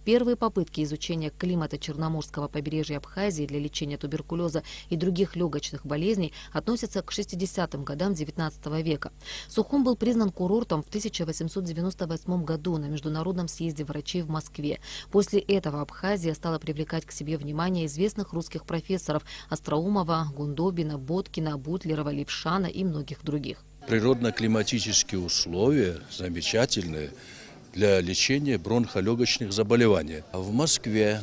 Первые попытки изучения климата Черноморского побережья Абхазии для лечения туберкулеза и других легочных болезней относятся к 60-м годам XIX века. Сухум был признан курортом в 1898 году на Международном съезде врачей в Москве. После этого Абхазия стала привлекать к себе внимание известных русских профессоров Остроумова, Гундобина, Боткина, Бутлерова, Левшана и многих других. Природно-климатические условия замечательные для лечения бронхолегочных заболеваний. В Москве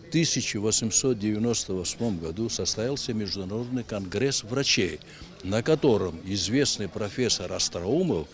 в 1898 году состоялся Международный конгресс врачей, на котором известный профессор Остроумов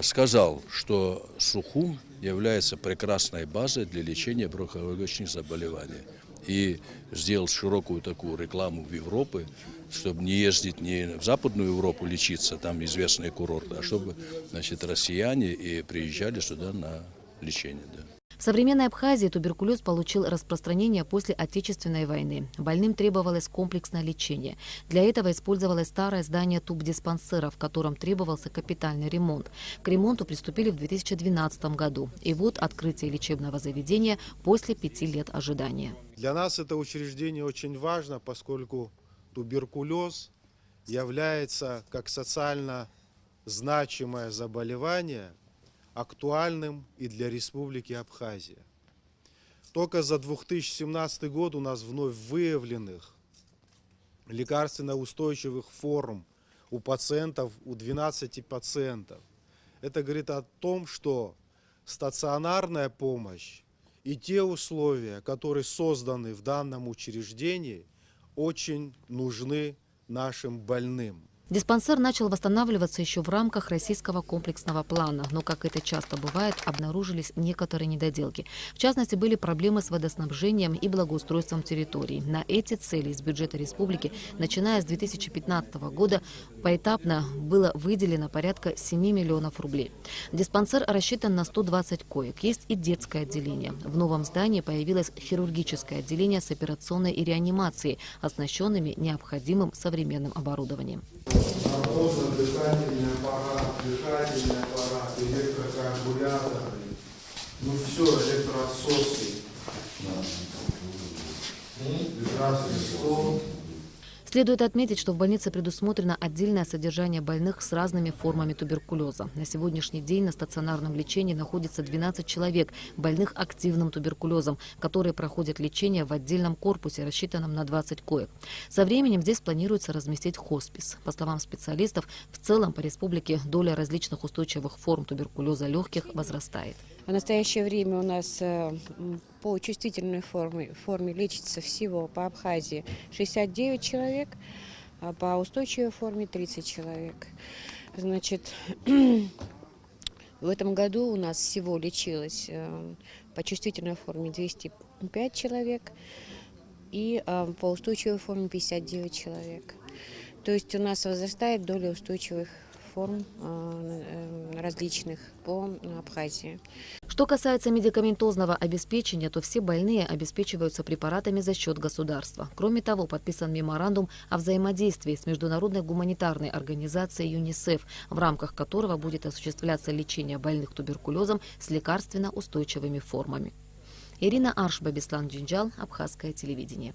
сказал, что Сухум является прекрасной базой для лечения бронхолегочных заболеваний. И сделал широкую такую рекламу в Европе, чтобы не ездить не в Западную Европу лечиться, там известные курорты, а чтобы, значит, россияне и приезжали сюда на лечение. Да. В современной Абхазии туберкулез получил распространение после Отечественной войны. Больным требовалось комплексное лечение. Для этого использовалось старое здание тубдиспансера, в котором требовался капитальный ремонт. К ремонту приступили в 2012 году. И вот открытие лечебного заведения после 5 лет ожидания. Для нас это учреждение очень важно, поскольку туберкулез является как социально значимое заболевание актуальным и для Республики Абхазия. Только за 2017 год у нас вновь выявленных лекарственно-устойчивых форм у пациентов, у 12 пациентов. Это говорит о том, что стационарная помощь и те условия, которые созданы в данном учреждении, очень нужны нашим больным. Диспансер начал восстанавливаться еще в рамках российского комплексного плана, но, как это часто бывает, обнаружились некоторые недоделки. В частности, были проблемы с водоснабжением и благоустройством территорий. На эти цели из бюджета республики, начиная с 2015 года, поэтапно было выделено порядка 7 миллионов рублей. Диспансер рассчитан на 120 коек. Есть и детское отделение. В новом здании появилось хирургическое отделение с операционной и реанимацией, оснащенными необходимым современным оборудованием. Дыхательный аппарат, электрокоагуляторы, ну все, электроотсосы, прекрасный стол. Следует отметить, что в больнице предусмотрено отдельное содержание больных с разными формами туберкулеза. На сегодняшний день на стационарном лечении находится 12 человек, больных активным туберкулезом, которые проходят лечение в отдельном корпусе, рассчитанном на 20 коек. Со временем здесь планируется разместить хоспис. По словам специалистов, в целом по республике доля различных устойчивых форм туберкулеза легких возрастает. В настоящее время у нас по чувствительной форме лечится всего по Абхазии 69 человек, а по устойчивой форме 30 человек. Значит, в этом году у нас всего лечилось по чувствительной форме 205 человек и по устойчивой форме 59 человек. То есть у нас возрастает доля устойчивых форм различных по Абхазии. Что касается медикаментозного обеспечения, то все больные обеспечиваются препаратами за счет государства. Кроме того, подписан меморандум о взаимодействии с международной гуманитарной организацией ЮНИСЕФ, в рамках которого будет осуществляться лечение больных туберкулезом с лекарственно устойчивыми формами. Ирина Аршба, Беслан Джинджал, Абхазское телевидение.